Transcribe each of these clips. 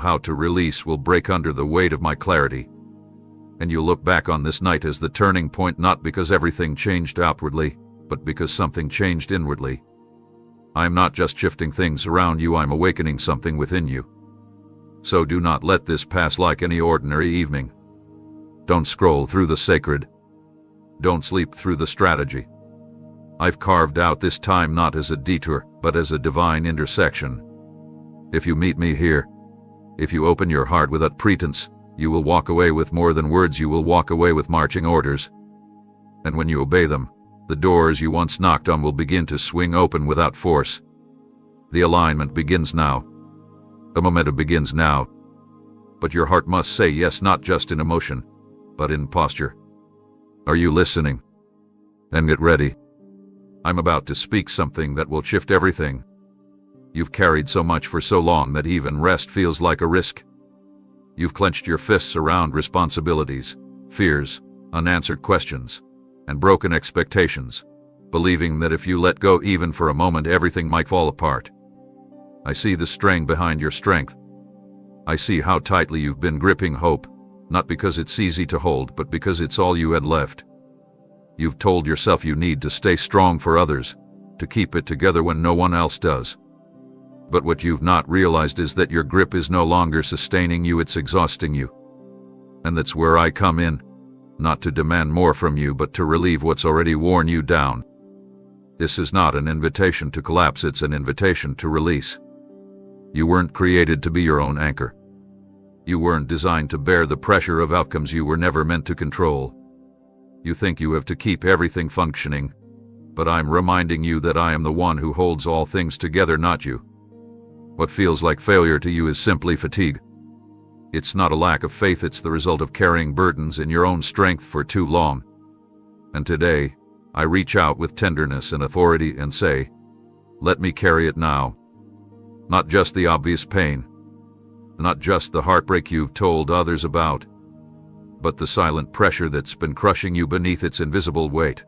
How to release will break under the weight of my clarity. And you'll look back on this night as the turning point, not because everything changed outwardly, but because something changed inwardly. I am not just shifting things around you, I'm awakening something within you. So do not let this pass like any ordinary evening. Don't scroll through the sacred. Don't sleep through the strategy. I've carved out this time not as a detour, but as a divine intersection. If you meet me here, if you open your heart without pretense, you will walk away with more than words, you will walk away with marching orders. And when you obey them, the doors you once knocked on will begin to swing open without force. The alignment begins now. The momentum begins now. But your heart must say yes, not just in emotion, but in posture. Are you listening? Then get ready. I'm about to speak something that will shift everything. You've carried so much for so long that even rest feels like a risk. You've clenched your fists around responsibilities, fears, unanswered questions, and broken expectations, believing that if you let go even for a moment, everything might fall apart. I see the strain behind your strength. I see how tightly you've been gripping hope, not because it's easy to hold, but because it's all you had left. You've told yourself you need to stay strong for others, to keep it together when no one else does. But what you've not realized is that your grip is no longer sustaining you, it's exhausting you. And that's where I come in, not to demand more from you, but to relieve what's already worn you down. This is not an invitation to collapse, it's an invitation to release. You weren't created to be your own anchor. You weren't designed to bear the pressure of outcomes you were never meant to control. You think you have to keep everything functioning, but I'm reminding you that I am the one who holds all things together, not you. What feels like failure to you is simply fatigue. It's not a lack of faith, it's the result of carrying burdens in your own strength for too long. And today, I reach out with tenderness and authority and say, let me carry it now. Not just the obvious pain, not just the heartbreak you've told others about, but the silent pressure that's been crushing you beneath its invisible weight.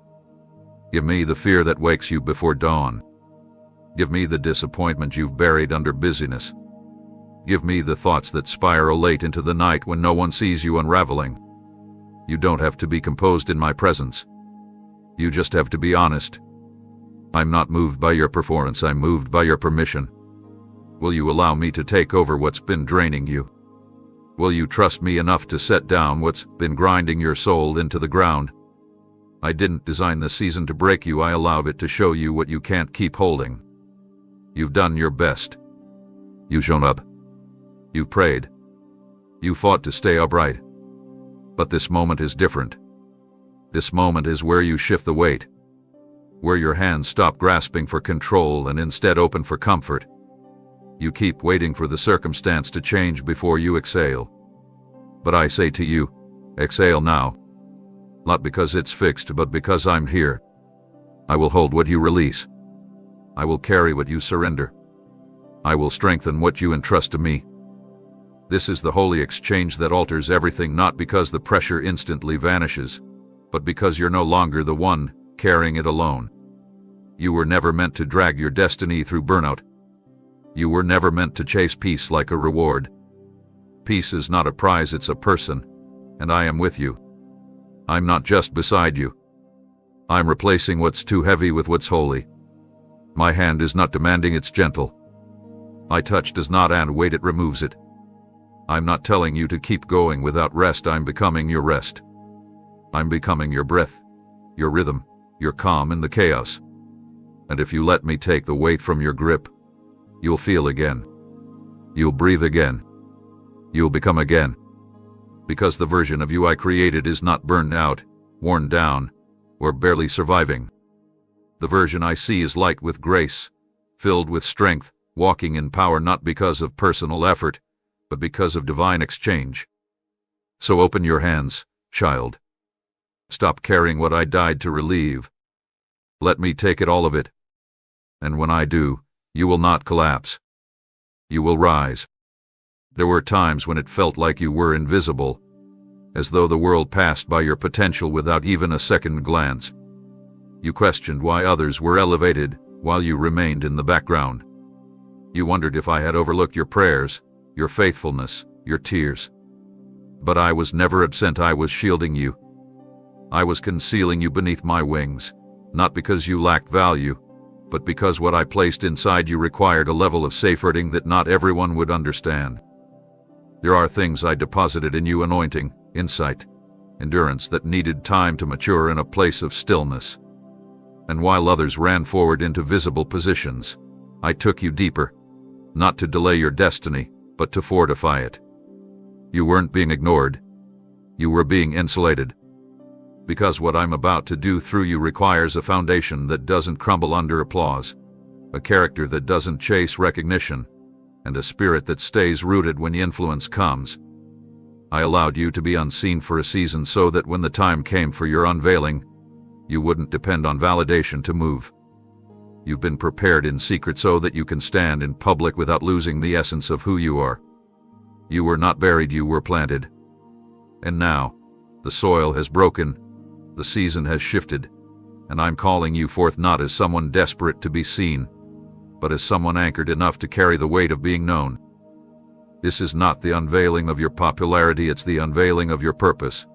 Give me the fear that wakes you before dawn. Give me the disappointment you've buried under busyness. Give me the thoughts that spiral late into the night when no one sees you unraveling. You don't have to be composed in my presence. You just have to be honest. I'm not moved by your performance, I'm moved by your permission. Will you allow me to take over what's been draining you? Will you trust me enough to set down what's been grinding your soul into the ground? I didn't design this season to break you, I allowed it to show you what you can't keep holding. You've done your best. You've shown up. You've prayed. You fought to stay upright. But this moment is different. This moment is where you shift the weight, where your hands stop grasping for control and instead open for comfort. You keep waiting for the circumstance to change before you exhale. But I say to you, exhale now. Not because it's fixed, but because I'm here. I will hold what you release. I will carry what you surrender. I will strengthen what you entrust to me. This is the holy exchange that alters everything, not because the pressure instantly vanishes, but because you're no longer the one carrying it alone. You were never meant to drag your destiny through burnout. You were never meant to chase peace like a reward. Peace is not a prize, it's a person, and I am with you. I'm not just beside you. I'm replacing what's too heavy with what's holy. My hand is not demanding, it's gentle. My touch does not add weight, it removes it. I'm not telling you to keep going without rest, I'm becoming your rest. I'm becoming your breath, your rhythm, your calm in the chaos. And if you let me take the weight from your grip, you'll feel again. You'll breathe again. You'll become again. Because the version of you I created is not burned out, worn down, or barely surviving. The version I see is light with grace, filled with strength, walking in power not because of personal effort, but because of divine exchange. So open your hands, child. Stop carrying what I died to relieve. Let me take it, all of it. And when I do, you will not collapse. You will rise. There were times when it felt like you were invisible, as though the world passed by your potential without even a second glance. You questioned why others were elevated while you remained in the background. You wondered if I had overlooked your prayers, your faithfulness, your tears. But I was never absent. I was shielding you. I was concealing you beneath my wings, not because you lacked value, but because what I placed inside you required a level of safeguarding that not everyone would understand. There are things I deposited in you: anointing, insight, endurance that needed time to mature in a place of stillness. And while others ran forward into visible positions, I took you deeper, not to delay your destiny, but to fortify it. You weren't being ignored. You were being insulated. Because what I'm about to do through you requires a foundation that doesn't crumble under applause, a character that doesn't chase recognition, and a spirit that stays rooted when influence comes. I allowed you to be unseen for a season so that when the time came for your unveiling, you wouldn't depend on validation to move. You've been prepared in secret so that you can stand in public without losing the essence of who you are. You were not buried, you were planted. And now, the soil has broken, the season has shifted, and I'm calling you forth not as someone desperate to be seen, but as someone anchored enough to carry the weight of being known. This is not the unveiling of your popularity, it's the unveiling of your purpose.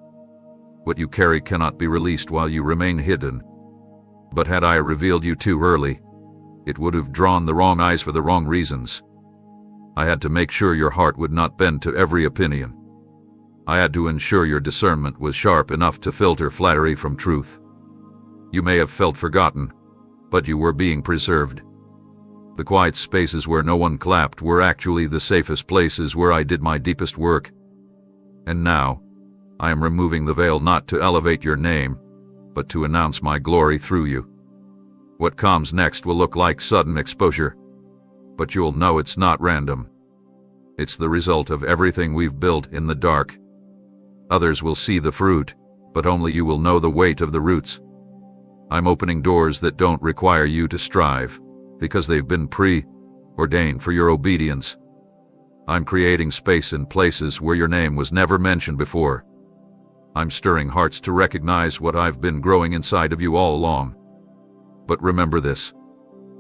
What you carry cannot be released while you remain hidden. But had I revealed you too early, it would have drawn the wrong eyes for the wrong reasons. I had to make sure your heart would not bend to every opinion. I had to ensure your discernment was sharp enough to filter flattery from truth. You may have felt forgotten, but you were being preserved. The quiet spaces where no one clapped were actually the safest places where I did my deepest work. And now, I am removing the veil not to elevate your name, but to announce my glory through you. What comes next will look like sudden exposure, but you'll know it's not random. It's the result of everything we've built in the dark. Others will see the fruit, but only you will know the weight of the roots. I'm opening doors that don't require you to strive, because they've been preordained for your obedience. I'm creating space in places where your name was never mentioned before. I'm stirring hearts to recognize what I've been growing inside of you all along. But remember this: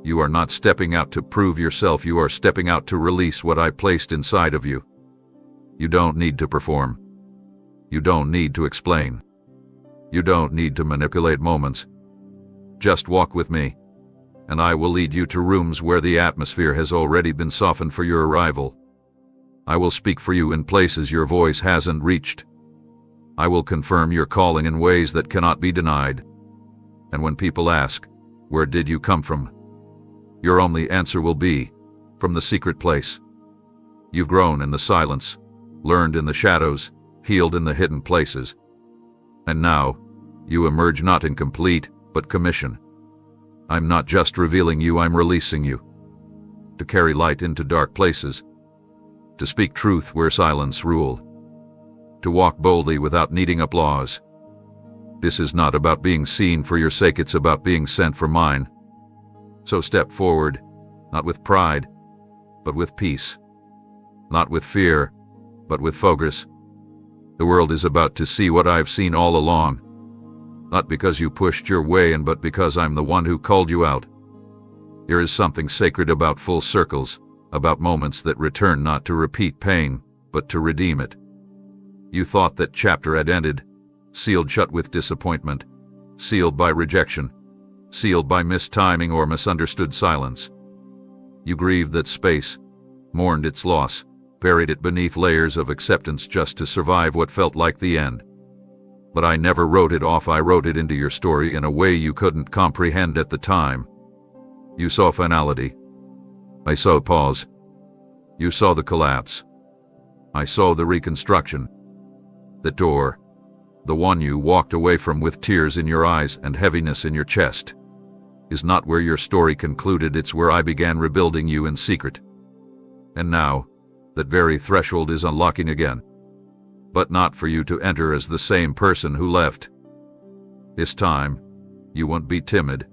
you are not stepping out to prove yourself, you are stepping out to release what I placed inside of you. You don't need to perform. You don't need to explain. You don't need to manipulate moments. Just walk with me, and I will lead you to rooms where the atmosphere has already been softened for your arrival. I will speak for you in places your voice hasn't reached. I will confirm your calling in ways that cannot be denied. And when people ask, "Where did you come from?" your only answer will be, "From the secret place." You've grown in the silence, learned in the shadows, healed in the hidden places. And now, you emerge not incomplete, but commission. I'm not just revealing you, I'm releasing you. To carry light into dark places. To speak truth where silence ruled. To walk boldly without needing applause. This is not about being seen for your sake, it's about being sent for mine. So step forward, not with pride, but with peace. Not with fear, but with focus. The world is about to see what I've seen all along. Not because you pushed your way in, but because I'm the one who called you out. There is something sacred about full circles, about moments that return not to repeat pain, but to redeem it. You thought that chapter had ended, sealed shut with disappointment, sealed by rejection, sealed by mistiming or misunderstood silence. You grieved that space, mourned its loss, buried it beneath layers of acceptance just to survive what felt like the end. But I never wrote it off, I wrote it into your story in a way you couldn't comprehend at the time. You saw finality. I saw pause. You saw the collapse. I saw the reconstruction. The door. The one you walked away from with tears in your eyes and heaviness in your chest. Is not where your story concluded, it's where I began rebuilding you in secret. And now, that very threshold is unlocking again. But not for you to enter as the same person who left. This time, you won't be timid,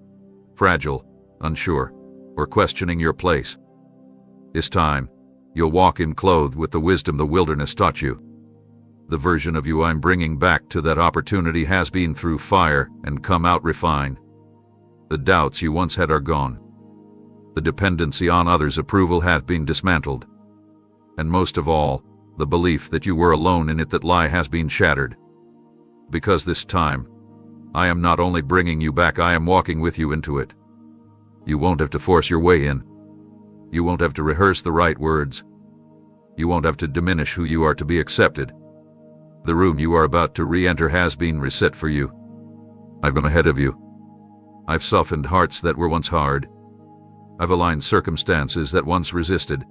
fragile, unsure, or questioning your place. This time, you'll walk in clothed with the wisdom the wilderness taught you. The version of you I'm bringing back to that opportunity has been through fire and come out refined. The doubts you once had are gone. The dependency on others' approval hath been dismantled. and most of all, the belief that you were alone in it. That lie has been shattered. Because this time, I am not only bringing you back, I am walking with you into it. You won't have to force your way in. You won't have to rehearse the right words. You won't have to diminish who you are to be accepted. The room you are about to re-enter has been reset for you. I've gone ahead of you. I've softened hearts that were once hard. I've aligned circumstances that once resisted.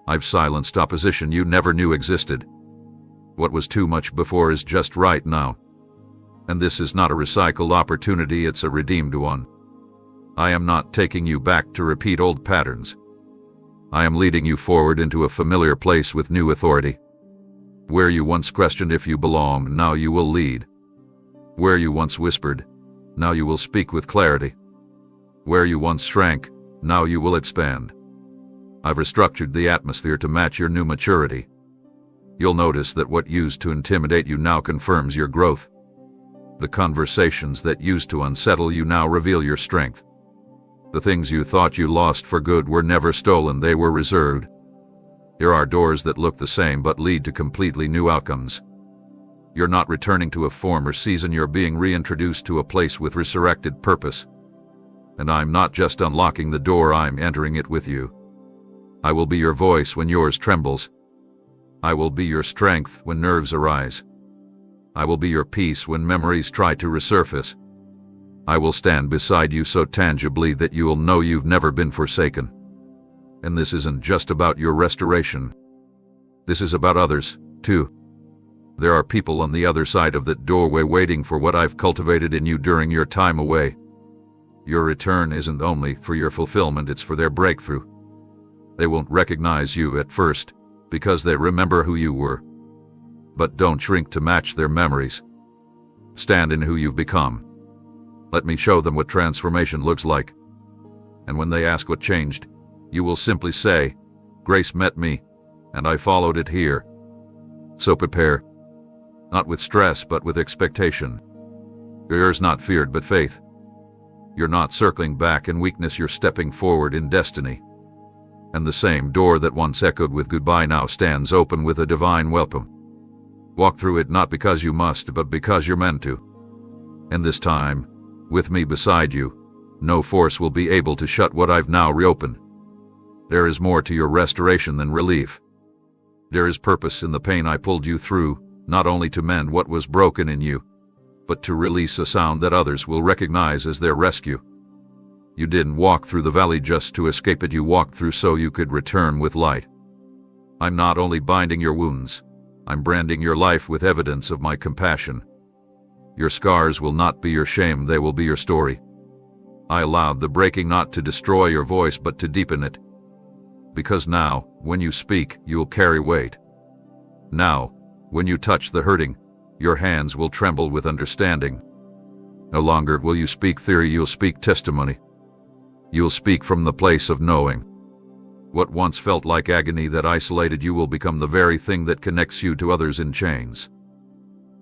I've silenced opposition you never knew existed. What was too much before is just right now. And this is not a recycled opportunity, it's a redeemed one. I am not taking you back to repeat old patterns. I am leading you forward into a familiar place with new authority. Where you once questioned if you belonged, now you will lead. Where you once whispered, now you will speak with clarity. Where you once shrank, now you will expand. I've restructured the atmosphere to match your new maturity. You'll notice that what used to intimidate you now confirms your growth. The conversations that used to unsettle you now reveal your strength. The things you thought you lost for good were never stolen, they were reserved. There are doors that look the same but lead to completely new outcomes. You're not returning to a former season, you're being reintroduced to a place with resurrected purpose. And I'm not just unlocking the door, I'm entering it with you. I will be your voice when yours trembles. I will be your strength when nerves arise. I will be your peace when memories try to resurface. I will stand beside you so tangibly that you will know you've never been forsaken. And this isn't just about your restoration. This is about others, too. There are people on the other side of that doorway waiting for what I've cultivated in you during your time away. Your return isn't only for your fulfillment, it's for their breakthrough. They won't recognize you at first, because they remember who you were. But don't shrink to match their memories. Stand in who you've become. Let me show them what transformation looks like. And when they ask what changed, you will simply say, grace met me, and I followed it here. So prepare. Not with stress, but with expectation. Yours not feared, but faith. You're not circling back in weakness, you're stepping forward in destiny. And the same door that once echoed with goodbye now stands open with a divine welcome. Walk through it not because you must, but because you're meant to. And this time, with me beside you, no force will be able to shut what I've now reopened. There is more to your restoration than relief. There is purpose in the pain I pulled you through, not only to mend what was broken in you, but to release a sound that others will recognize as their rescue. You didn't walk through the valley just to escape it, you walked through so you could return with light. I'm not only binding your wounds, I'm branding your life with evidence of my compassion. Your scars will not be your shame, they will be your story. I allowed the breaking not to destroy your voice, but to deepen it. Because now, when you speak, you'll carry weight. Now, when you touch the hurting, your hands will tremble with understanding. No longer will you speak theory, you'll speak testimony. You'll speak from the place of knowing. What once felt like agony that isolated you will become the very thing that connects you to others in chains.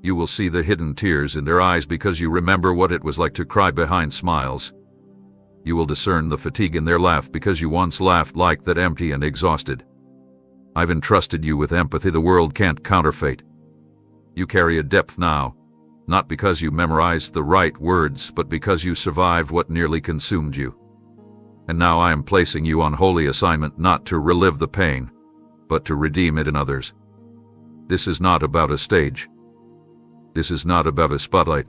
You will see the hidden tears in their eyes because you remember what it was like to cry behind smiles. You will discern the fatigue in their laugh because you once laughed like that, empty and exhausted. I've entrusted you with empathy the world can't counterfeit. You carry a depth now, not because you memorized the right words, but because you survived what nearly consumed you. And now I am placing you on holy assignment, not to relive the pain, but to redeem it in others. This is not about a stage. This is not about a spotlight.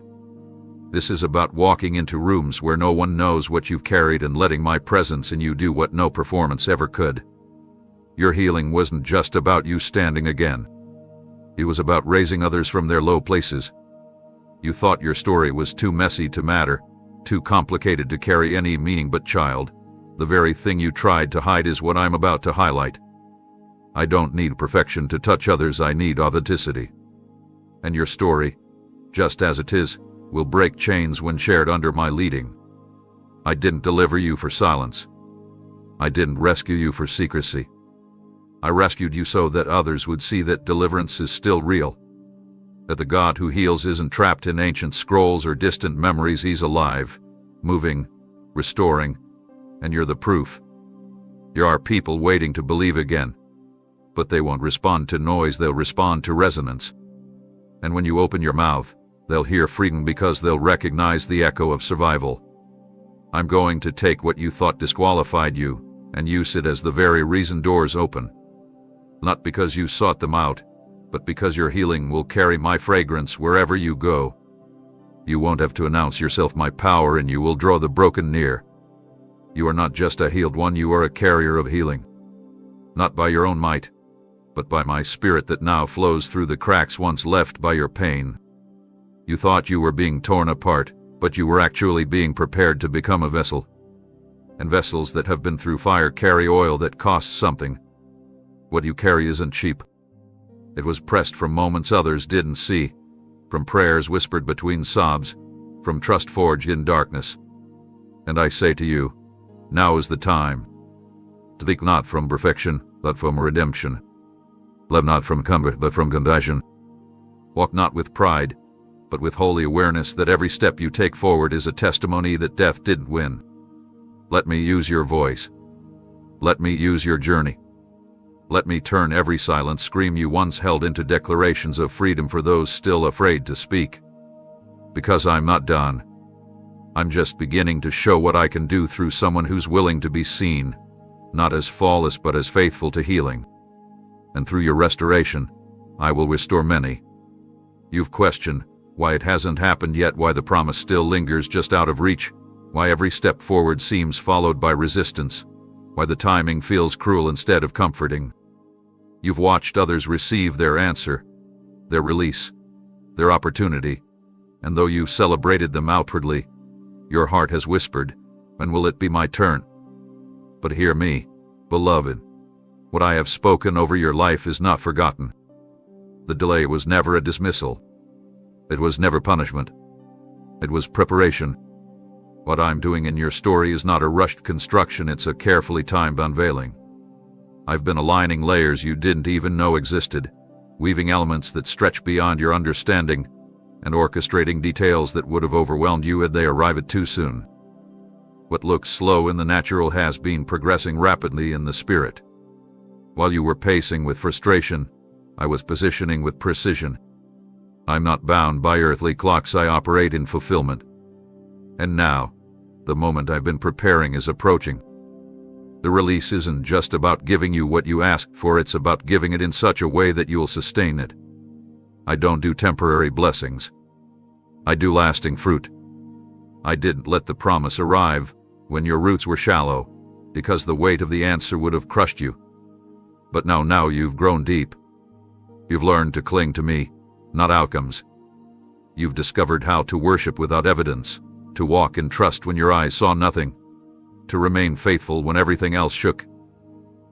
This is about walking into rooms where no one knows what you've carried and letting my presence in you do what no performance ever could. Your healing wasn't just about you standing again. It was about raising others from their low places. You thought your story was too messy to matter, too complicated to carry any meaning, but child, the very thing you tried to hide is what I'm about to highlight. I don't need perfection to touch others, I need authenticity. And your story, just as it is, will break chains when shared under my leading. I didn't deliver you for silence. I didn't rescue you for secrecy. I rescued you so that others would see that deliverance is still real. That the God who heals isn't trapped in ancient scrolls or distant memories, he's alive, moving, restoring, and you're the proof. There are people waiting to believe again. but they won't respond to noise, they'll respond to resonance. And when you open your mouth, they'll hear freedom because they'll recognize the echo of survival. I'm going to take what you thought disqualified you and use it as the very reason doors open. Not because you sought them out, but because your healing will carry my fragrance wherever you go. You won't have to announce yourself my power, and you will draw the broken near. You are not just a healed one, you are a carrier of healing. Not by your own might, but by my spirit that now flows through the cracks once left by your pain. You thought you were being torn apart, but you were actually being prepared to become a vessel. And vessels that have been through fire carry oil that costs something. What you carry isn't cheap. It was pressed from moments others didn't see, from prayers whispered between sobs, from trust forged in darkness. And I say to you, now is the time. To speak not from perfection, but from redemption. Love not from comfort, but from compassion. Walk not with pride, but with holy awareness that every step you take forward is a testimony that death didn't win. Let me use your voice. Let me use your journey. Let me turn every silent scream you once held into declarations of freedom for those still afraid to speak. Because I'm not done. I'm just beginning to show what I can do through someone who's willing to be seen, not as flawless but as faithful to healing. And through your restoration, I will restore many. You've questioned why it hasn't happened yet, why the promise still lingers just out of reach, why every step forward seems followed by resistance, why the timing feels cruel instead of comforting. You've watched others receive their answer, their release, their opportunity, and though you've celebrated them outwardly, your heart has whispered, when will it be my turn? But hear me, beloved. What I have spoken over your life is not forgotten. The delay was never a dismissal. It was never punishment. It was preparation. What I'm doing in your story is not a rushed construction, it's a carefully timed unveiling. I've been aligning layers you didn't even know existed, weaving elements that stretch beyond your understanding, and orchestrating details that would have overwhelmed you had they arrived too soon. What looks slow in the natural has been progressing rapidly in the spirit. While you were pacing with frustration, I was positioning with precision. I'm not bound by earthly clocks, I operate in fulfillment. And now, the moment I've been preparing is approaching. The release isn't just about giving you what you asked for, it's about giving it in such a way that you'll sustain it. I don't do temporary blessings. I do lasting fruit. I didn't let the promise arrive when your roots were shallow, because the weight of the answer would have crushed you. But now you've grown deep. You've learned to cling to me, not outcomes. You've discovered how to worship without evidence, to walk in trust when your eyes saw nothing, to remain faithful when everything else shook.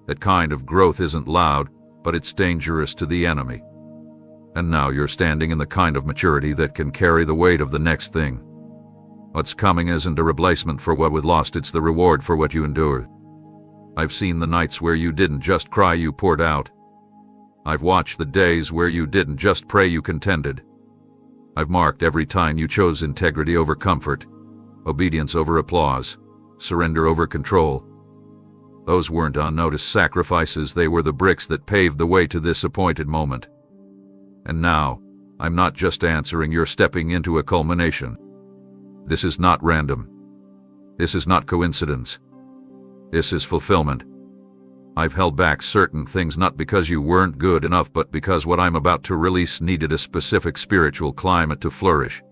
That kind of growth isn't loud, but it's dangerous to the enemy. And now you're standing in the kind of maturity that can carry the weight of the next thing. What's coming isn't a replacement for what was lost, it's the reward for what you endured. I've seen the nights where you didn't just cry, you poured out. I've watched the days where you didn't just pray, you contended. I've marked every time you chose integrity over comfort, obedience over applause, surrender over control. Those weren't unnoticed sacrifices, they were the bricks that paved the way to this appointed moment. And now, I'm not just answering, you're stepping into a culmination. This is not random. This is not coincidence. This is fulfillment. I've held back certain things not because you weren't good enough, but because what I'm about to release needed a specific spiritual climate to flourish.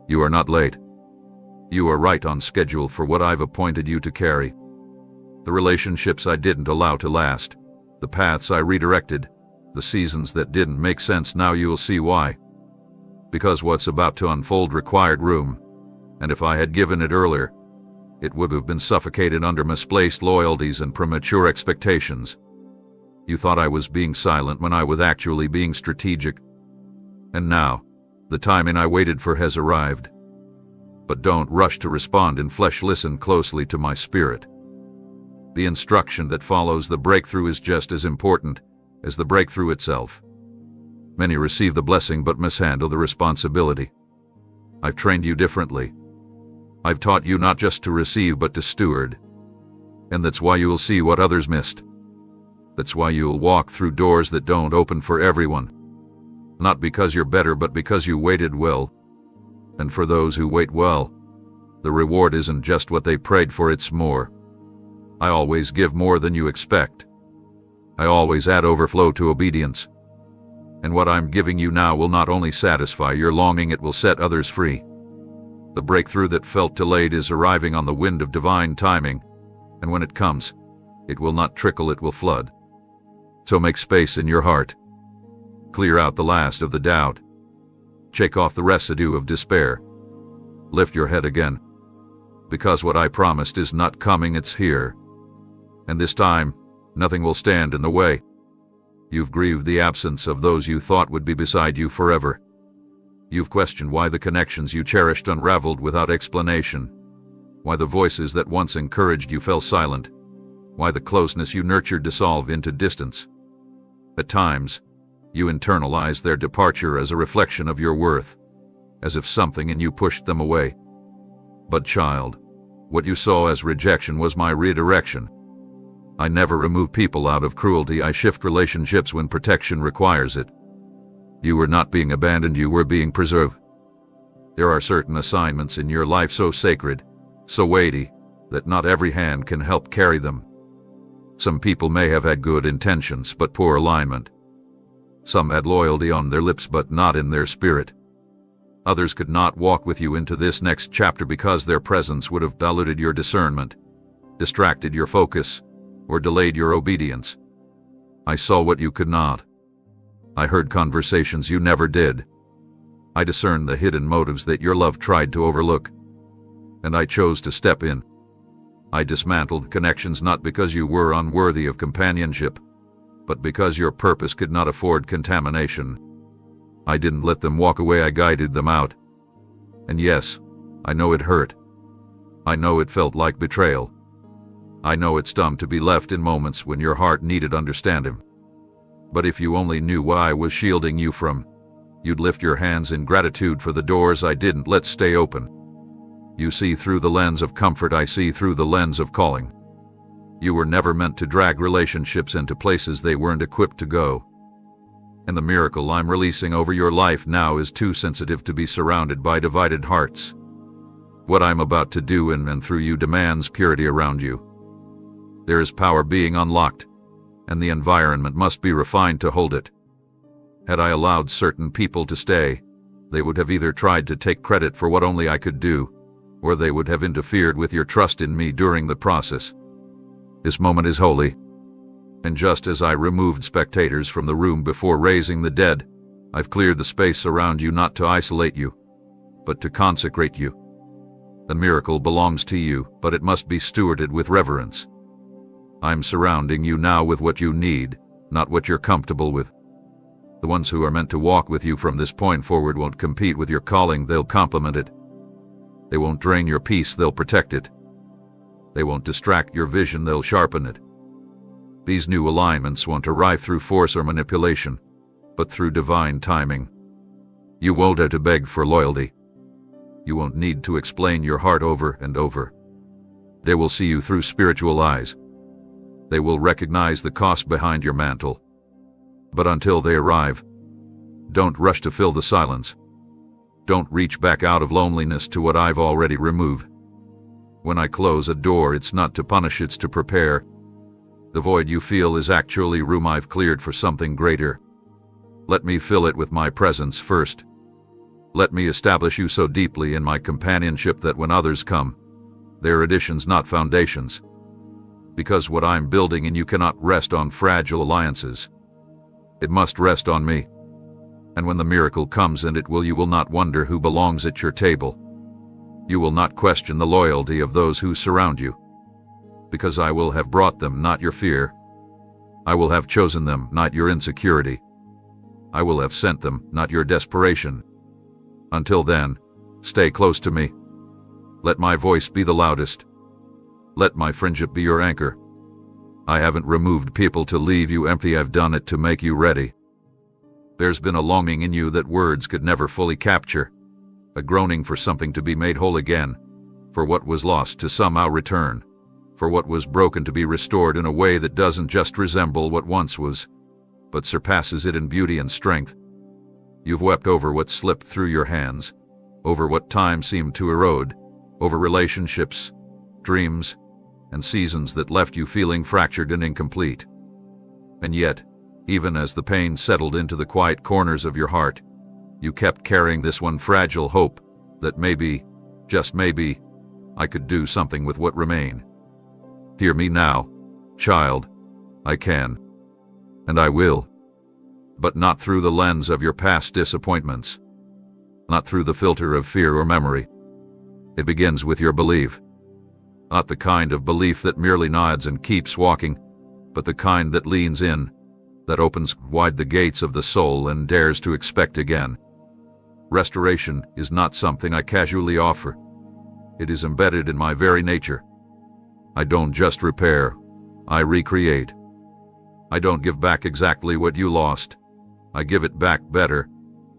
You are not late. You are right on schedule for what I've appointed you to carry. The relationships I didn't allow to last, the paths I redirected, the seasons that didn't make sense, now you'll see why. Because what's about to unfold required room, and if I had given it earlier, it would have been suffocated under misplaced loyalties and premature expectations. You thought I was being silent when I was actually being strategic. And now, the timing I waited for has arrived. But don't rush to respond in flesh, listen closely to my spirit. The instruction that follows the breakthrough is just as important as the breakthrough itself. Many receive the blessing but mishandle the responsibility. I've trained you differently. I've taught you not just to receive but to steward. And that's why you will see what others missed. That's why you'll walk through doors that don't open for everyone. Not because you're better, but because you waited well. And for those who wait well, the reward isn't just what they prayed for, it's more. I always give more than you expect. I always add overflow to obedience. And what I'm giving you now will not only satisfy your longing, it will set others free. The breakthrough that felt delayed is arriving on the wind of divine timing, and when it comes, it will not trickle, it will flood. So make space in your heart. Clear out the last of the doubt. Shake off the residue of despair. Lift your head again. Because what I promised is not coming, it's here. And this time, nothing will stand in the way. You've grieved the absence of those you thought would be beside you forever. You've questioned why the connections you cherished unraveled without explanation. Why the voices that once encouraged you fell silent. Why the closeness you nurtured dissolved into distance. At times, you internalized their departure as a reflection of your worth, as if something in you pushed them away. But child, what you saw as rejection was my redirection. I never remove people out of cruelty, I shift relationships when protection requires it. You were not being abandoned, you were being preserved. There are certain assignments in your life so sacred, so weighty, that not every hand can help carry them. Some people may have had good intentions but poor alignment. Some had loyalty on their lips but not in their spirit. Others could not walk with you into this next chapter because their presence would have diluted your discernment, distracted your focus, or delayed your obedience. I saw what you could not. I heard conversations you never did. I discerned the hidden motives that your love tried to overlook. And I chose to step in. I dismantled connections not because you were unworthy of companionship, but because your purpose could not afford contamination. I didn't let them walk away, I guided them out. And yes, I know it hurt. I know it felt like betrayal. I know it stung to be left in moments when your heart needed understanding. But if you only knew what I was shielding you from, you'd lift your hands in gratitude for the doors I didn't let stay open. You see through the lens of comfort, I see through the lens of calling. You were never meant to drag relationships into places they weren't equipped to go. And the miracle I'm releasing over your life now is too sensitive to be surrounded by divided hearts. What I'm about to do in and through you demands purity around you. There is power being unlocked, and the environment must be refined to hold it. Had I allowed certain people to stay, they would have either tried to take credit for what only I could do, or they would have interfered with your trust in me during the process. This moment is holy, and just as I removed spectators from the room before raising the dead, I've cleared the space around you not to isolate you, but to consecrate you. The miracle belongs to you, but it must be stewarded with reverence. I'm surrounding you now with what you need, not what you're comfortable with. The ones who are meant to walk with you from this point forward won't compete with your calling, they'll complement it. They won't drain your peace, they'll protect it. They won't distract your vision, they'll sharpen it. These new alignments won't arrive through force or manipulation, but through divine timing. You won't have to beg for loyalty. You won't need to explain your heart over and over. They will see you through spiritual eyes. They will recognize the cost behind your mantle. But until they arrive, don't rush to fill the silence. Don't reach back out of loneliness to what I've already removed. When I close a door, it's not to punish, it's to prepare. The void you feel is actually room I've cleared for something greater. Let me fill it with my presence first. Let me establish you so deeply in my companionship that when others come, they're additions, not foundations. Because what I'm building in you cannot rest on fragile alliances. It must rest on me. And when the miracle comes, and it will, you will not wonder who belongs at your table. You will not question the loyalty of those who surround you. Because I will have brought them, not your fear. I will have chosen them, not your insecurity. I will have sent them, not your desperation. Until then, stay close to me. Let my voice be the loudest. Let my friendship be your anchor. I haven't removed people to leave you empty, I've done it to make you ready. There's been a longing in you that words could never fully capture, a groaning for something to be made whole again, for what was lost to somehow return, for what was broken to be restored in a way that doesn't just resemble what once was, but surpasses it in beauty and strength. You've wept over what slipped through your hands, over what time seemed to erode, over relationships, dreams, and seasons that left you feeling fractured and incomplete. And yet, even as the pain settled into the quiet corners of your heart, you kept carrying this one fragile hope that maybe, just maybe, I could do something with what remained. Hear me now, child. I can. And I will. But not through the lens of your past disappointments. Not through the filter of fear or memory. It begins with your belief. Not the kind of belief that merely nods and keeps walking, but the kind that leans in, that opens wide the gates of the soul and dares to expect again. Restoration is not something I casually offer. It is embedded in my very nature. I don't just repair, I recreate. I don't give back exactly what you lost. I give it back better,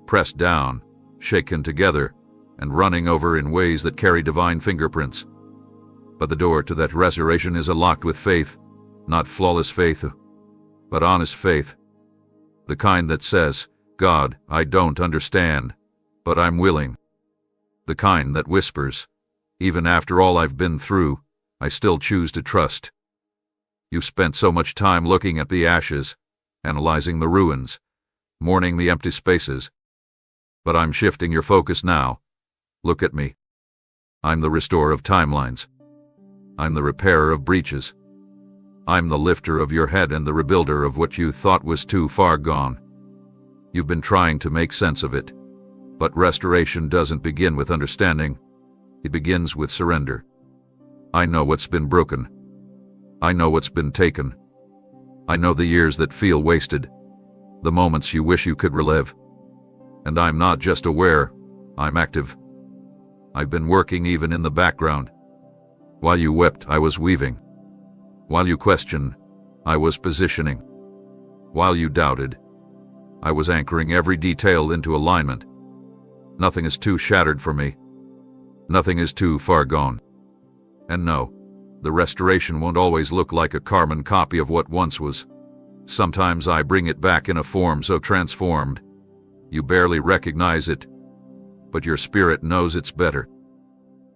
pressed down, shaken together, and running over in ways that carry divine fingerprints. But the door to that restoration is unlocked with faith, not flawless faith, but honest faith. The kind that says, God, I don't understand, but I'm willing. The kind that whispers, even after all I've been through, I still choose to trust. You've spent so much time looking at the ashes, analyzing the ruins, mourning the empty spaces. But I'm shifting your focus now. Look at me. I'm the restorer of timelines. I'm the repairer of breaches. I'm the lifter of your head and the rebuilder of what you thought was too far gone. You've been trying to make sense of it, but restoration doesn't begin with understanding. It begins with surrender. I know what's been broken. I know what's been taken. I know the years that feel wasted, the moments you wish you could relive. And I'm not just aware, I'm active. I've been working even in the background. While you wept, I was weaving. While you questioned, I was positioning. While you doubted, I was anchoring every detail into alignment. Nothing is too shattered for me. Nothing is too far gone. And no, the restoration won't always look like a carbon copy of what once was. Sometimes I bring it back in a form so transformed, you barely recognize it, but your spirit knows it's better.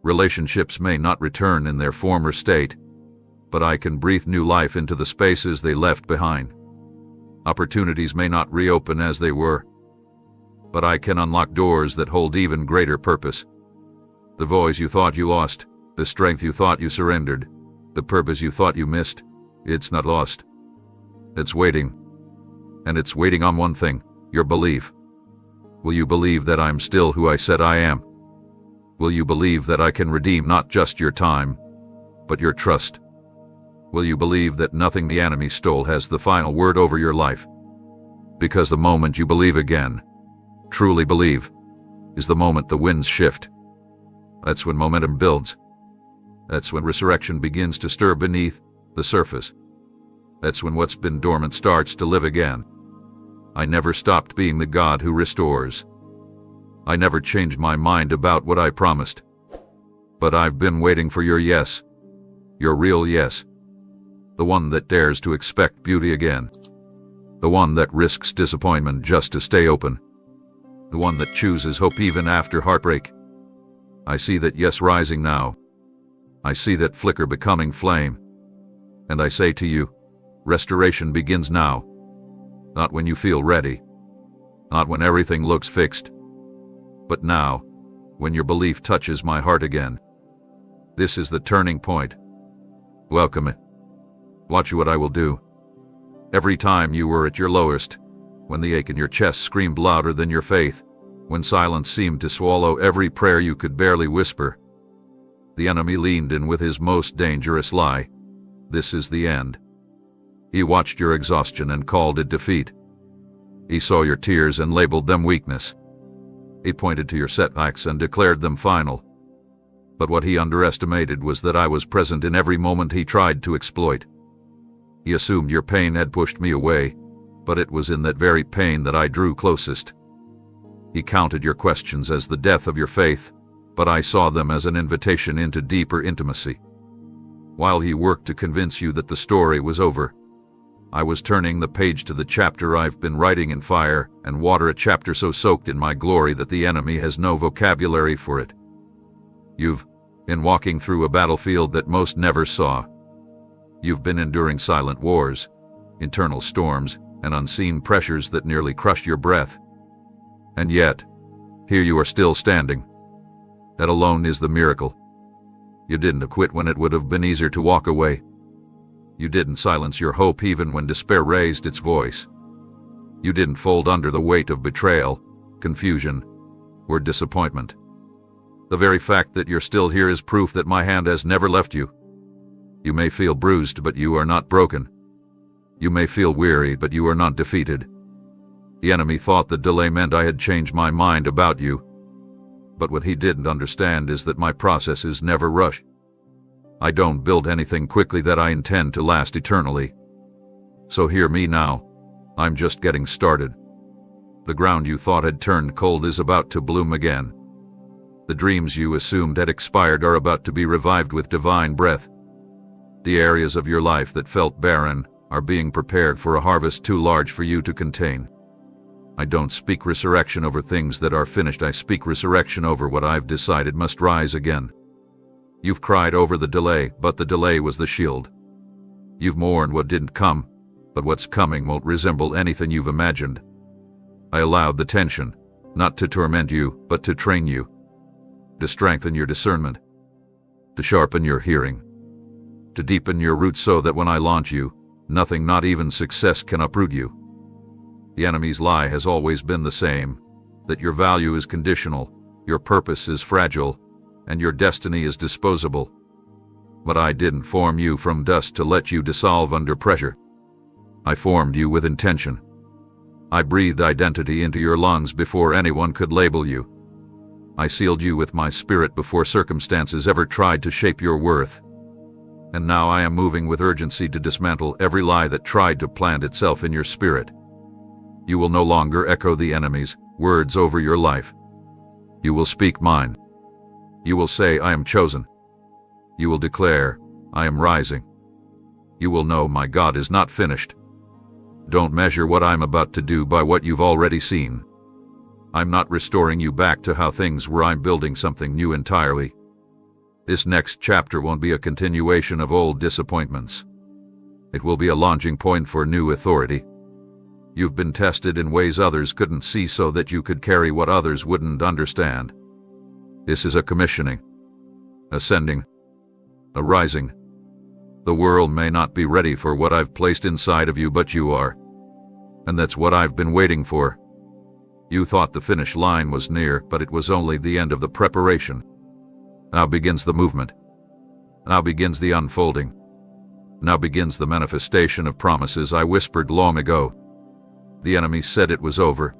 Relationships may not return in their former state, but I can breathe new life into the spaces they left behind. Opportunities may not reopen as they were, but I can unlock doors that hold even greater purpose. The voice you thought you lost, the strength you thought you surrendered, the purpose you thought you missed, it's not lost. It's waiting. And it's waiting on one thing, your belief. Will you believe that I'm still who I said I am? Will you believe that I can redeem not just your time, but your trust? Will you believe that nothing the enemy stole has the final word over your life? Because the moment you believe again, truly believe, is the moment the winds shift. That's when momentum builds. That's when resurrection begins to stir beneath the surface. That's when what's been dormant starts to live again. I never stopped being the God who restores. I never changed my mind about what I promised. But I've been waiting for your yes. Your real yes. The one that dares to expect beauty again. The one that risks disappointment just to stay open. The one that chooses hope even after heartbreak. I see that yes rising now. I see that flicker becoming flame. And I say to you, restoration begins now. Not when you feel ready. Not when everything looks fixed. But now, when your belief touches my heart again. This is the turning point. Welcome it. Watch what I will do. Every time you were at your lowest, when the ache in your chest screamed louder than your faith, when silence seemed to swallow every prayer you could barely whisper, the enemy leaned in with his most dangerous lie. This is the end. He watched your exhaustion and called it defeat. He saw your tears and labeled them weakness. He pointed to your setbacks and declared them final. But what he underestimated was that I was present in every moment he tried to exploit. He assumed your pain had pushed me away, but it was in that very pain that I drew closest. He counted your questions as the death of your faith, but I saw them as an invitation into deeper intimacy. while he worked to convince you that the story was over. I was turning the page to the chapter I've been writing in fire and water, a chapter so soaked in my glory that the enemy has no vocabulary for it. You've been walking through a battlefield that most never saw. You've been enduring silent wars, internal storms, and unseen pressures that nearly crushed your breath. And yet, here you are still standing. That alone is the miracle. You didn't quit when it would have been easier to walk away. You didn't silence your hope even when despair raised its voice. You didn't fold under the weight of betrayal, confusion, or disappointment. The very fact that you're still here is proof that my hand has never left you. You may feel bruised, but you are not broken. You may feel weary, but you are not defeated. The enemy thought the delay meant I had changed my mind about you. But what he didn't understand is that my processes never rush. I don't build anything quickly that I intend to last eternally. So hear me now. I'm just getting started. The ground you thought had turned cold is about to bloom again. The dreams you assumed had expired are about to be revived with divine breath. The areas of your life that felt barren are being prepared for a harvest too large for you to contain. I don't speak resurrection over things that are finished. I speak resurrection over what I've decided must rise again. You've cried over the delay, but the delay was the shield. You've mourned what didn't come, but what's coming won't resemble anything you've imagined. I allowed the tension, not to torment you, but to train you, to strengthen your discernment, to sharpen your hearing, to deepen your roots so that when I launch you, nothing, not even success, can uproot you. The enemy's lie has always been the same, that your value is conditional, your purpose is fragile, and your destiny is disposable. But I didn't form you from dust to let you dissolve under pressure. I formed you with intention. I breathed identity into your lungs before anyone could label you. I sealed you with my spirit before circumstances ever tried to shape your worth. And now I am moving with urgency to dismantle every lie that tried to plant itself in your spirit. You will no longer echo the enemy's words over your life. You will speak mine. You will say, I am chosen. You will declare, I am rising. You will know my God is not finished. Don't measure what I'm about to do by what you've already seen. I'm not restoring you back to how things were. I'm building something new entirely. This next chapter won't be a continuation of old disappointments. It will be a launching point for new authority. You've been tested in ways others couldn't see so that you could carry what others wouldn't understand. This is a commissioning, ascending, a rising. The world may not be ready for what I've placed inside of you, but you are. And that's what I've been waiting for. You thought the finish line was near, but it was only the end of the preparation. Now begins the movement. Now begins the unfolding. Now begins the manifestation of promises I whispered long ago. The enemy said it was over.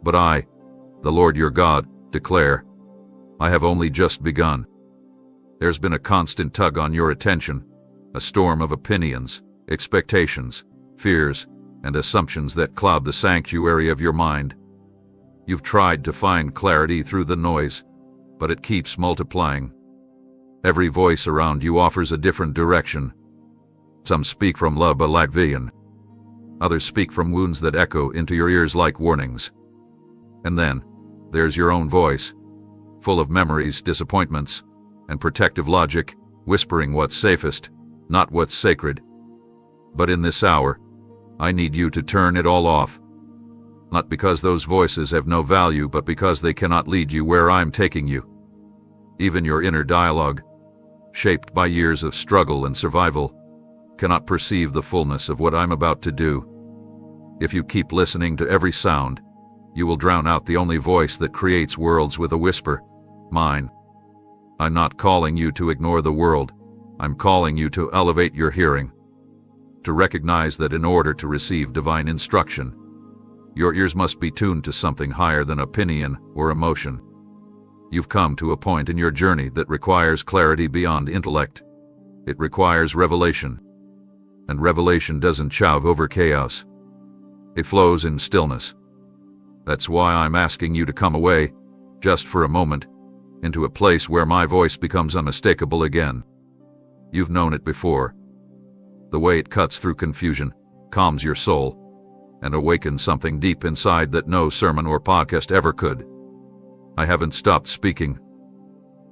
But I, the Lord your God, declare, I have only just begun. There's been a constant tug on your attention, a storm of opinions, expectations, fears, and assumptions that cloud the sanctuary of your mind. You've tried to find clarity through the noise, but it keeps multiplying. Every voice around you offers a different direction. Some speak from love, a Latvian. Others speak from wounds that echo into your ears like warnings. And then, there's your own voice, full of memories, disappointments, and protective logic, whispering what's safest, not what's sacred. But in this hour, I need you to turn it all off. Not because those voices have no value, but because they cannot lead you where I'm taking you. Even your inner dialogue, shaped by years of struggle and survival, cannot perceive the fullness of what I'm about to do. If you keep listening to every sound, you will drown out the only voice that creates worlds with a whisper, mine. I'm not calling you to ignore the world. I'm calling you to elevate your hearing, to recognize that in order to receive divine instruction, your ears must be tuned to something higher than opinion or emotion. You've come to a point in your journey that requires clarity beyond intellect. It requires revelation. And revelation doesn't shout over chaos. It flows in stillness. That's why I'm asking you to come away, just for a moment, into a place where my voice becomes unmistakable again. You've known it before. The way it cuts through confusion, calms your soul, and awakens something deep inside that no sermon or podcast ever could. I haven't stopped speaking,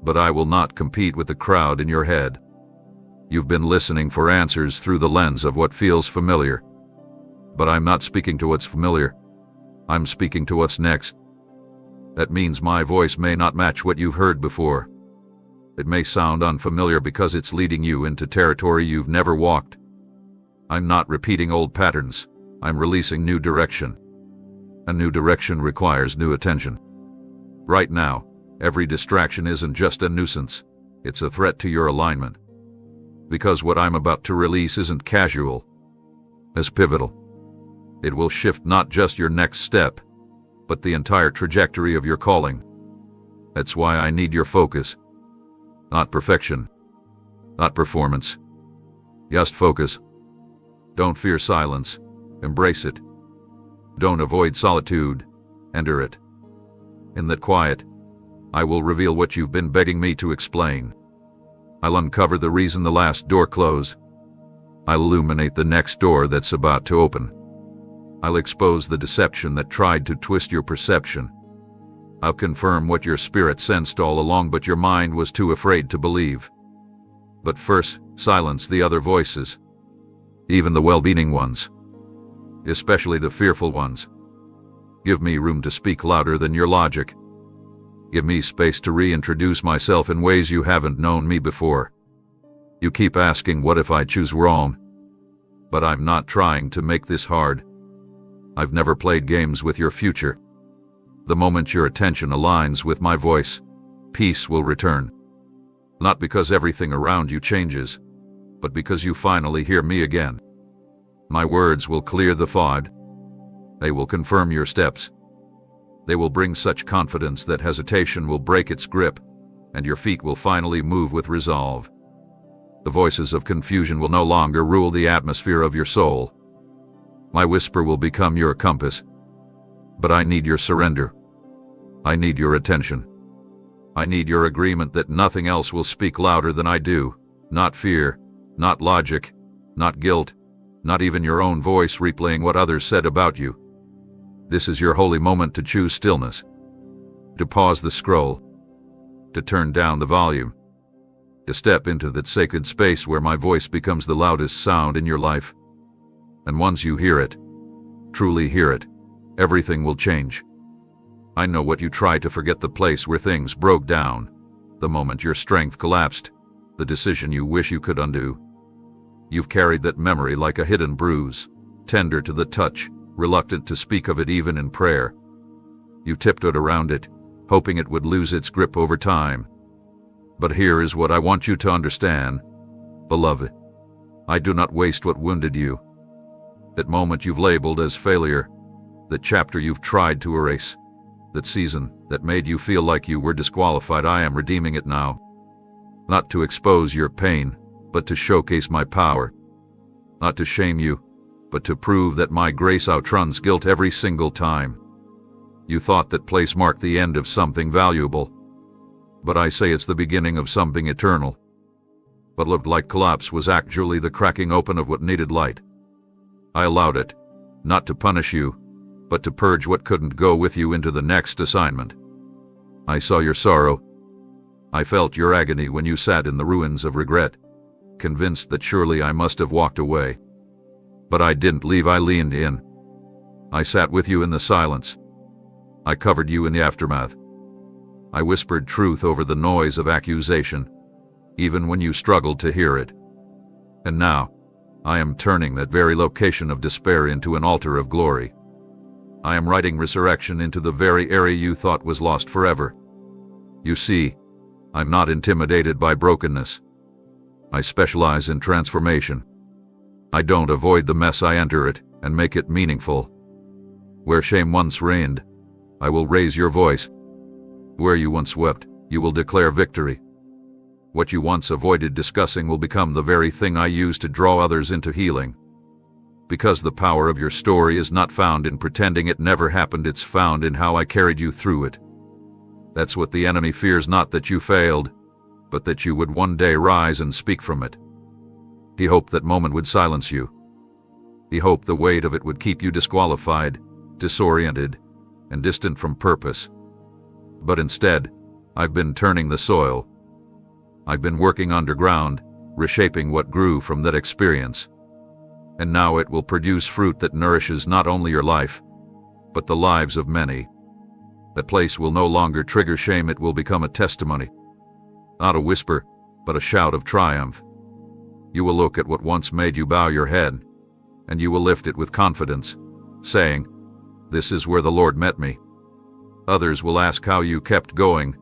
but I will not compete with the crowd in your head. You've been listening for answers through the lens of what feels familiar. But I'm not speaking to what's familiar. I'm speaking to what's next. That means my voice may not match what you've heard before. It may sound unfamiliar because it's leading you into territory you've never walked. I'm not repeating old patterns. I'm releasing new direction. A new direction requires new attention. Right now, every distraction isn't just a nuisance. It's a threat to your alignment. Because what I'm about to release isn't casual. It's pivotal. It will shift not just your next step, but the entire trajectory of your calling. That's why I need your focus. Not perfection. Not performance. Just focus. Don't fear silence. Embrace it. Don't avoid solitude. Enter it. In that quiet, I will reveal what you've been begging me to explain. I'll uncover the reason the last door closed. I'll illuminate the next door that's about to open. I'll expose the deception that tried to twist your perception. I'll confirm what your spirit sensed all along but your mind was too afraid to believe. But first, silence the other voices. Even the well-meaning ones. Especially the fearful ones. Give me room to speak louder than your logic. Give me space to reintroduce myself in ways you haven't known me before. You keep asking what if I choose wrong? But I'm not trying to make this hard. I've never played games with your future. The moment your attention aligns with my voice, peace will return. Not because everything around you changes, but because you finally hear me again. My words will clear the fog. They will confirm your steps. They will bring such confidence that hesitation will break its grip, and your feet will finally move with resolve. The voices of confusion will no longer rule the atmosphere of your soul. My whisper will become your compass. But I need your surrender. I need your attention. I need your agreement that nothing else will speak louder than I do. Not fear, not logic, not guilt, not even your own voice replaying what others said about you. This is your holy moment to choose stillness, to pause the scroll, to turn down the volume, to step into that sacred space where my voice becomes the loudest sound in your life. And once you hear it, truly hear it, everything will change. I know what you tried to forget, the place where things broke down, the moment your strength collapsed, the decision you wish you could undo. You've carried that memory like a hidden bruise, tender to the touch, reluctant to speak of it even in prayer. You tiptoed around it, hoping it would lose its grip over time. But here is what I want you to understand. Beloved, I do not waste what wounded you. That moment you've labeled as failure, that chapter you've tried to erase, that season that made you feel like you were disqualified, I am redeeming it now. Not to expose your pain, but to showcase my power. Not to shame you, but to prove that my grace outruns guilt every single time. You thought that place marked the end of something valuable, but I say it's the beginning of something eternal. What looked like collapse was actually the cracking open of what needed light. I allowed it, not to punish you, but to purge what couldn't go with you into the next assignment. I saw your sorrow. I felt your agony when you sat in the ruins of regret, convinced that surely I must have walked away. But I didn't leave, I leaned in. I sat with you in the silence. I covered you in the aftermath. I whispered truth over the noise of accusation, even when you struggled to hear it. And now, I am turning that very location of despair into an altar of glory. I am writing resurrection into the very area you thought was lost forever. You see, I'm not intimidated by brokenness. I specialize in transformation. I don't avoid the mess, I enter it and make it meaningful. Where shame once reigned, I will raise your voice. Where you once wept, you will declare victory. What you once avoided discussing will become the very thing I use to draw others into healing. Because the power of your story is not found in pretending it never happened, it's found in how I carried you through it. That's what the enemy fears, not that you failed, but that you would one day rise and speak from it. He hoped that moment would silence you. He hoped the weight of it would keep you disqualified, disoriented, and distant from purpose. But instead, I've been turning the soil. I've been working underground, reshaping what grew from that experience. And now it will produce fruit that nourishes not only your life, but the lives of many. That place will no longer trigger shame, it will become a testimony. Not a whisper, but a shout of triumph. You will look at what once made you bow your head, and you will lift it with confidence, saying, "This is where the Lord met me." Others will ask how you kept going,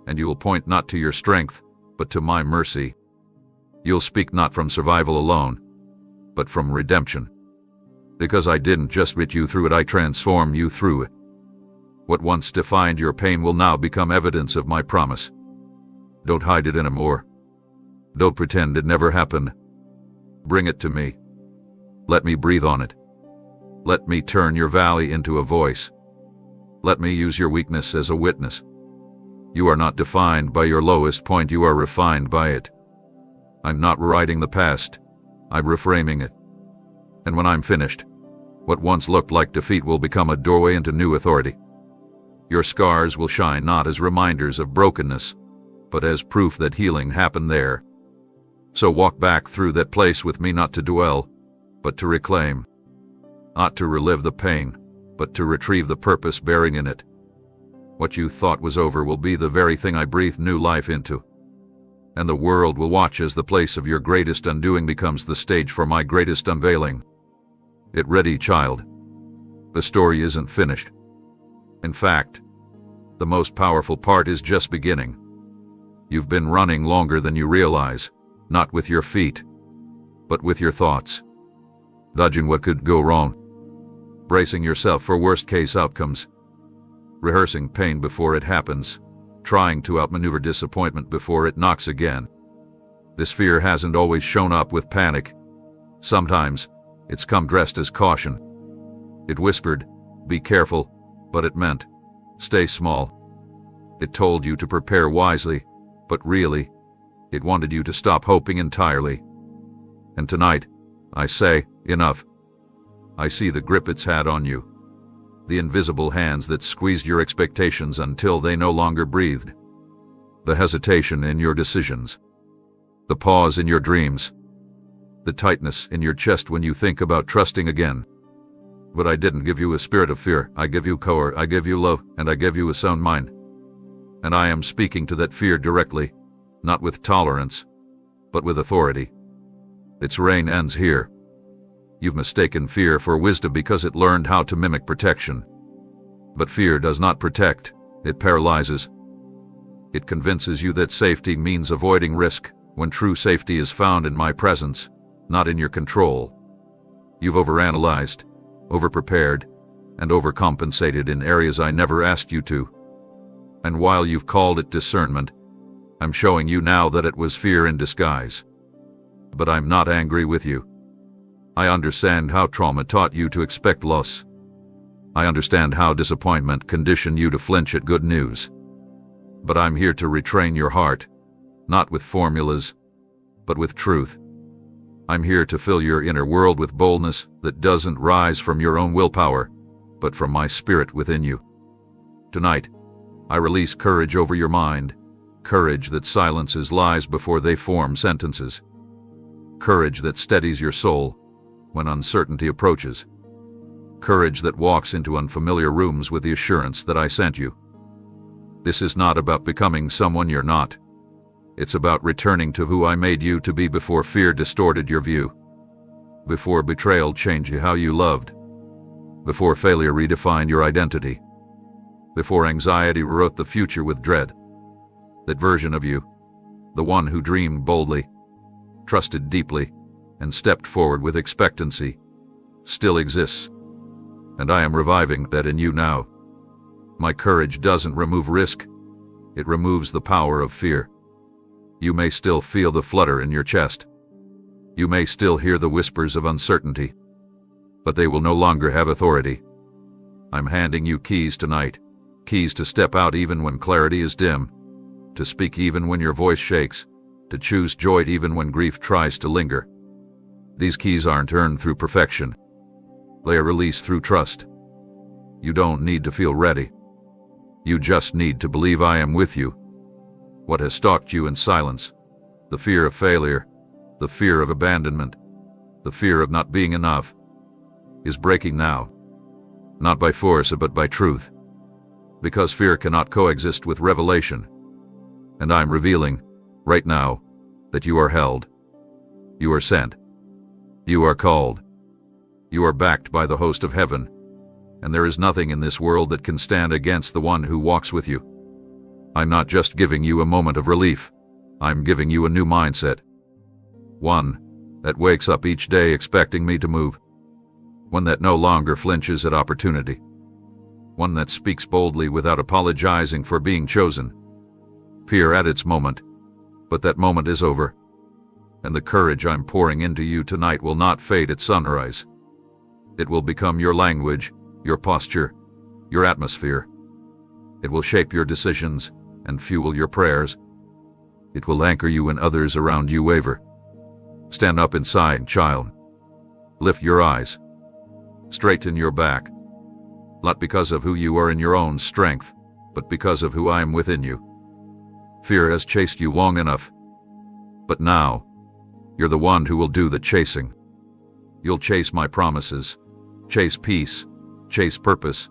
and you will point not to your strength, but to my mercy. You'll speak not from survival alone, but from redemption. Because I didn't just get you through it, I transform you through it. What once defined your pain will now become evidence of my promise. Don't hide it anymore. Don't pretend it never happened. Bring it to me. Let me breathe on it. Let me turn your valley into a voice. Let me use your weakness as a witness. You are not defined by your lowest point, you are refined by it. I'm not rewriting the past, I'm reframing it. And when I'm finished, what once looked like defeat will become a doorway into new authority. Your scars will shine not as reminders of brokenness, but as proof that healing happened there. So walk back through that place with me, not to dwell, but to reclaim. Not to relive the pain, but to retrieve the purpose bearing in it. What you thought was over will be the very thing I breathe new life into. And the world will watch as the place of your greatest undoing becomes the stage for my greatest unveiling. Get ready, child. The story isn't finished. In fact, the most powerful part is just beginning. You've been running longer than you realize, not with your feet, but with your thoughts. Dodging what could go wrong. Bracing yourself for worst-case outcomes. Rehearsing pain before it happens. Trying to outmaneuver disappointment before it knocks again. This fear hasn't always shown up with panic. Sometimes, it's come dressed as caution. It whispered, "Be careful," but it meant, "Stay small." It told you to prepare wisely, but really, it wanted you to stop hoping entirely. And tonight, I say, enough. I see the grip it's had on you. The invisible hands that squeezed your expectations until they no longer breathed. The hesitation in your decisions. The pause in your dreams. The tightness in your chest when you think about trusting again. But I didn't give you a spirit of fear. I give you power, I give you love, and I give you a sound mind. And I am speaking to that fear directly, not with tolerance, but with authority. Its reign ends here. You've mistaken fear for wisdom because it learned how to mimic protection. But fear does not protect, it paralyzes. It convinces you that safety means avoiding risk, when true safety is found in my presence, not in your control. You've overanalyzed, overprepared, and overcompensated in areas I never asked you to. And while you've called it discernment, I'm showing you now that it was fear in disguise. But I'm not angry with you. I understand how trauma taught you to expect loss. I understand how disappointment conditioned you to flinch at good news. But I'm here to retrain your heart, not with formulas, but with truth. I'm here to fill your inner world with boldness that doesn't rise from your own willpower, but from my spirit within you. Tonight, I release courage over your mind, courage that silences lies before they form sentences, courage that steadies your soul when uncertainty approaches, courage that walks into unfamiliar rooms with the assurance that I sent you. This is not about becoming someone you're not. It's about returning to who I made you to be before fear distorted your view, before betrayal changed how you loved, before failure redefined your identity, before anxiety wrote the future with dread. That version of you, the one who dreamed boldly, trusted deeply, and stepped forward with expectancy, still exists. And I am reviving that in you now. My courage doesn't remove risk, it removes the power of fear. You may still feel the flutter in your chest. You may still hear the whispers of uncertainty, but they will no longer have authority. I'm handing you keys tonight, keys to step out even when clarity is dim, to speak even when your voice shakes, to choose joy even when grief tries to linger. These keys aren't earned through perfection. They are released through trust. You don't need to feel ready. You just need to believe I am with you. What has stalked you in silence, the fear of failure, the fear of abandonment, the fear of not being enough, is breaking now. Not by force, but by truth. Because fear cannot coexist with revelation. And I'm revealing, right now, that you are held. You are sent. You are called. You are backed by the host of heaven. And there is nothing in this world that can stand against the one who walks with you. I'm not just giving you a moment of relief. I'm giving you a new mindset. One that wakes up each day expecting me to move. One that no longer flinches at opportunity. One that speaks boldly without apologizing for being chosen. Fear at its moment, but that moment is over. And the courage I'm pouring into you tonight will not fade at sunrise. It will become your language, your posture, your atmosphere. It will shape your decisions and fuel your prayers. It will anchor you when others around you waver. Stand up inside, child. Lift your eyes. Straighten your back. Not because of who you are in your own strength, but because of who I am within you. Fear has chased you long enough. But now, you're the one who will do the chasing. You'll chase my promises, chase peace, chase purpose,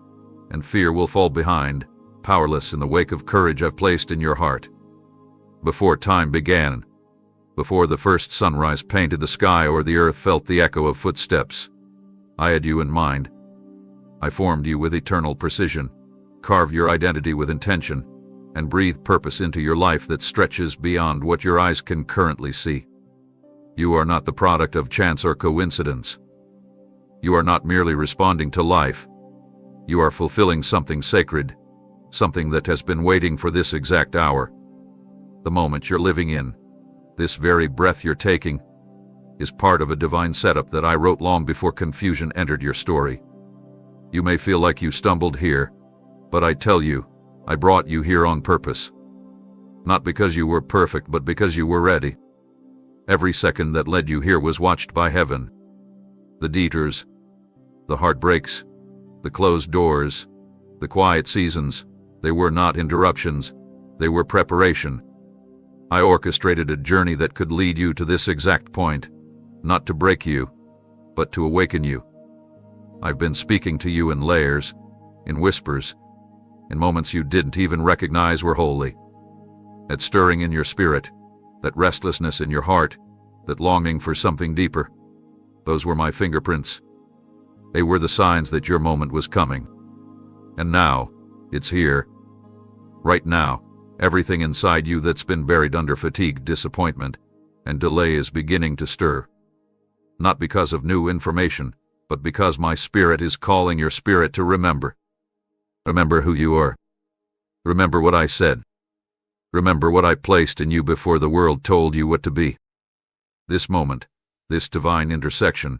and fear will fall behind, powerless in the wake of courage I've placed in your heart. Before time began, before the first sunrise painted the sky or the earth felt the echo of footsteps, I had you in mind. I formed you with eternal precision, carved your identity with intention, and breathed purpose into your life that stretches beyond what your eyes can currently see. You are not the product of chance or coincidence. You are not merely responding to life. You are fulfilling something sacred, something that has been waiting for this exact hour. The moment you're living in, this very breath you're taking, is part of a divine setup that I wrote long before confusion entered your story. You may feel like you stumbled here, but I tell you, I brought you here on purpose. Not because you were perfect, but because you were ready. Every second that led you here was watched by heaven. The detours, the heartbreaks, the closed doors, the quiet seasons, they were not interruptions, they were preparation. I orchestrated a journey that could lead you to this exact point, not to break you, but to awaken you. I've been speaking to you in layers, in whispers, in moments you didn't even recognize were holy. That stirring in your spirit, that restlessness in your heart, that longing for something deeper, those were my fingerprints. They were the signs that your moment was coming. And now, it's here. Right now, everything inside you that's been buried under fatigue, disappointment, and delay is beginning to stir. Not because of new information, but because my spirit is calling your spirit to remember. Remember who you are. Remember what I said. Remember what I placed in you before the world told you what to be. This moment, this divine intersection,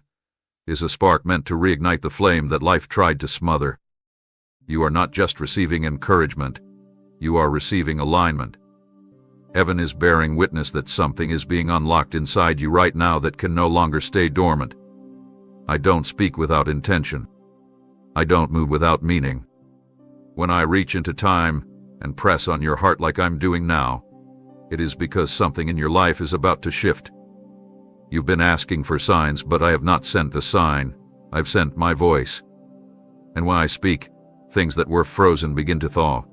is a spark meant to reignite the flame that life tried to smother. You are not just receiving encouragement, you are receiving alignment. Heaven is bearing witness that something is being unlocked inside you right now that can no longer stay dormant. I don't speak without intention. I don't move without meaning. When I reach into time and press on your heart like I'm doing now, it is because something in your life is about to shift. You've been asking for signs, but I have not sent a sign. I've sent my voice. And when I speak, things that were frozen begin to thaw.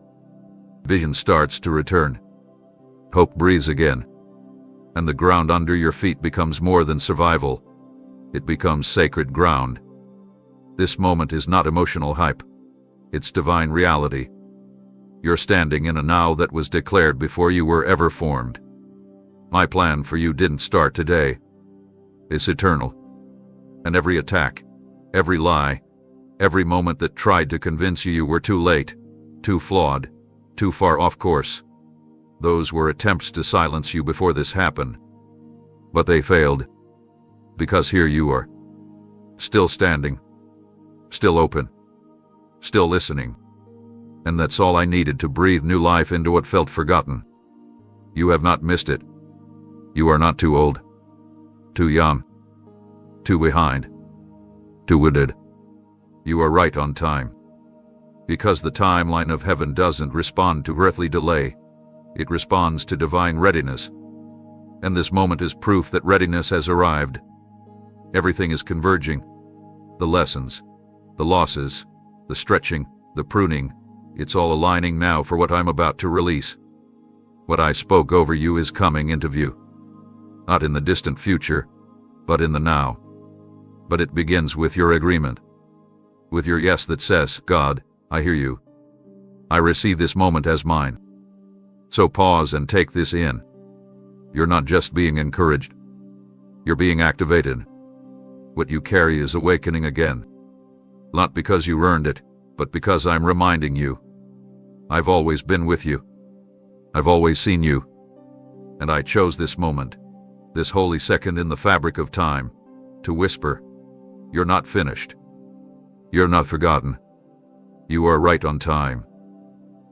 Vision starts to return. Hope breathes again. And the ground under your feet becomes more than survival. It becomes sacred ground. This moment is not emotional hype. It's divine reality. You're standing in a now that was declared before you were ever formed. My plan for you didn't start today. It's eternal. And every attack, every lie, every moment that tried to convince you were too late, too flawed, too far off course, those were attempts to silence you before this happened. But they failed. Because here you are. Still standing. Still open. Still listening. And that's all I needed to breathe new life into what felt forgotten. You have not missed it. You are not too old. Too young. Too behind. Too wounded. You are right on time. Because the timeline of heaven doesn't respond to earthly delay, it responds to divine readiness. And this moment is proof that readiness has arrived. Everything is converging. The lessons, the losses, the stretching, the pruning, it's all aligning now for what I'm about to release. What I spoke over you is coming into view. Not in the distant future, but in the now. But it begins with your agreement. With your yes that says, God, I hear you. I receive this moment as mine. So pause and take this in. You're not just being encouraged. You're being activated. What you carry is awakening again. Not because you earned it, but because I'm reminding you. I've always been with you. I've always seen you. And I chose this moment, this holy second in the fabric of time, to whisper, you're not finished. You're not forgotten. You are right on time.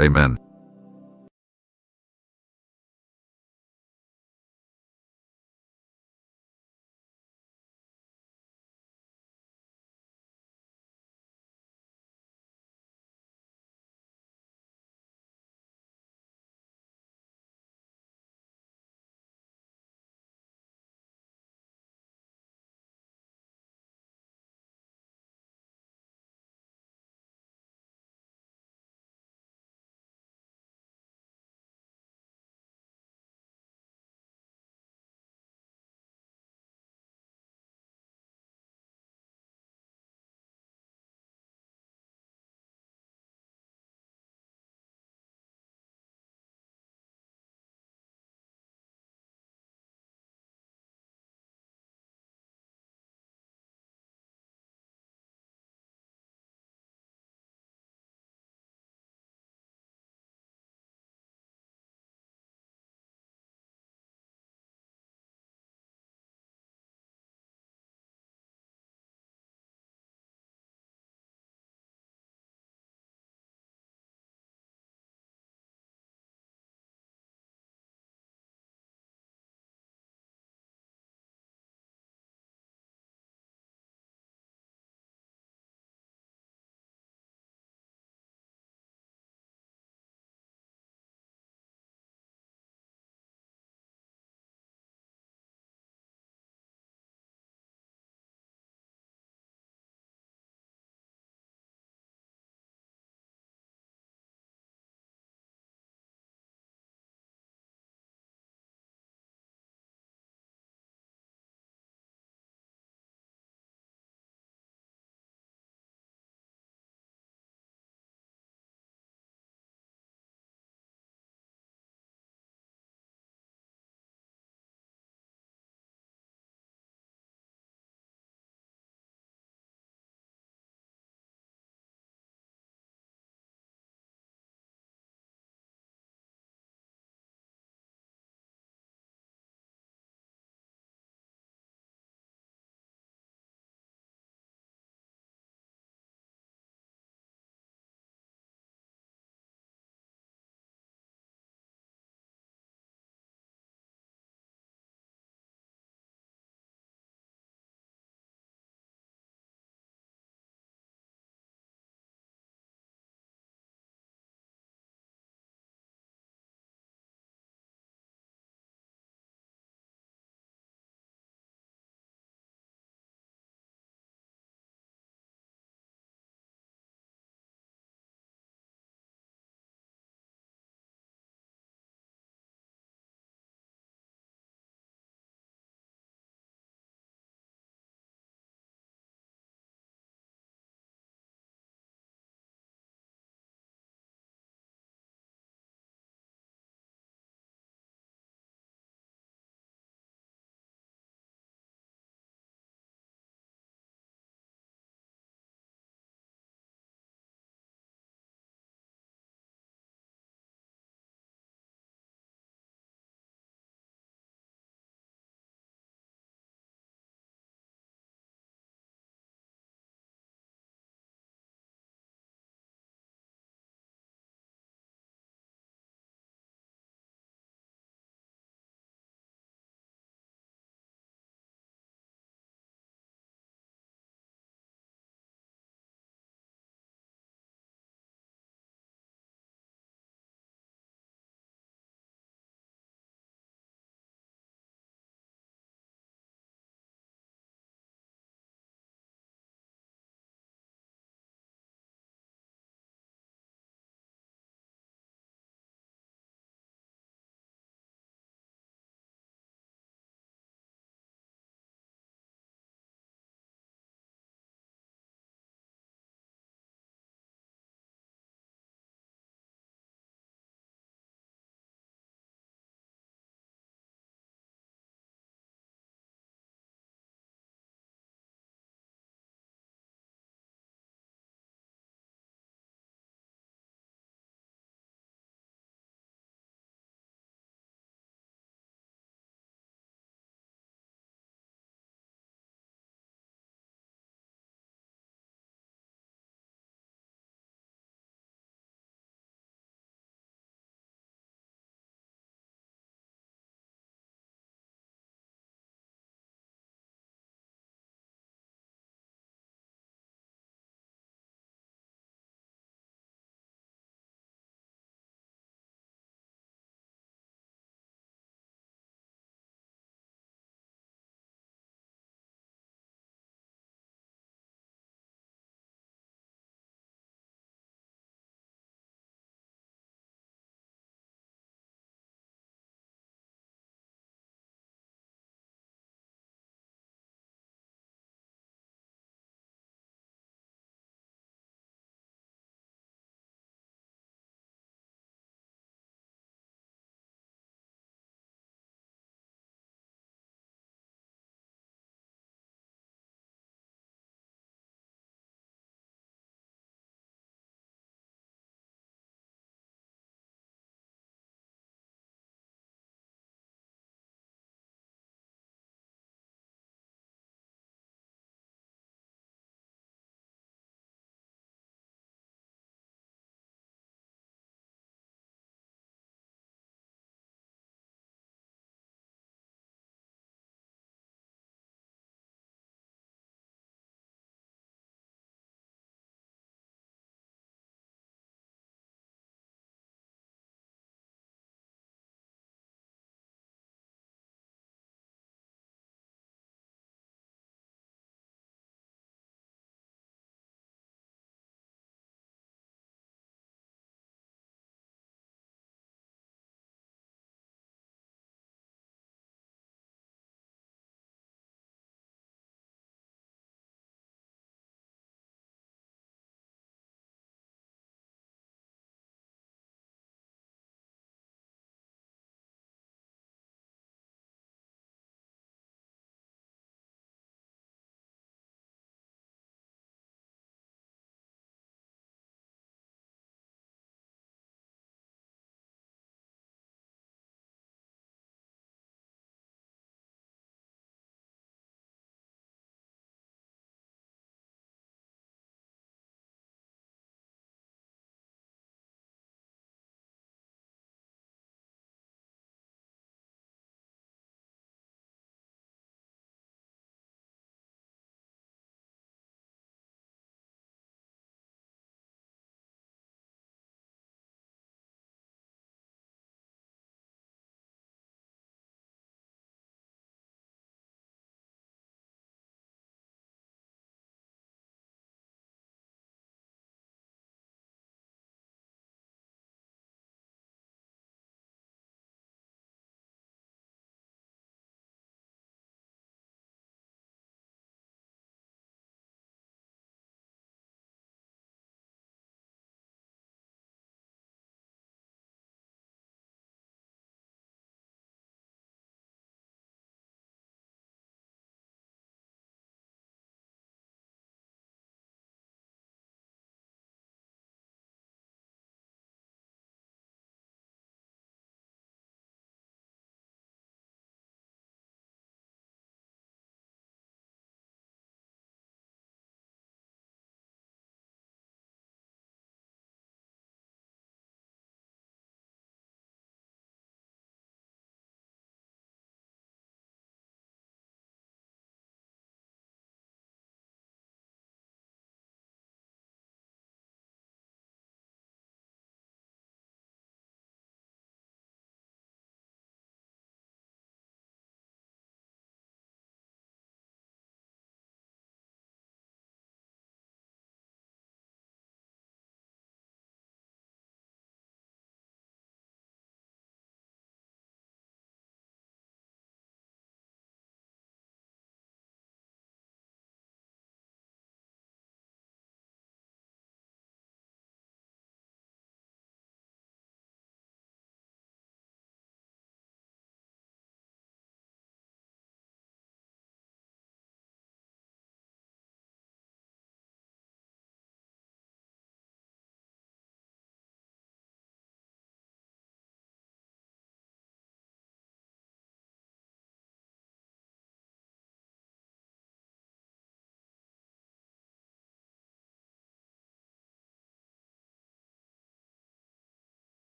Amen.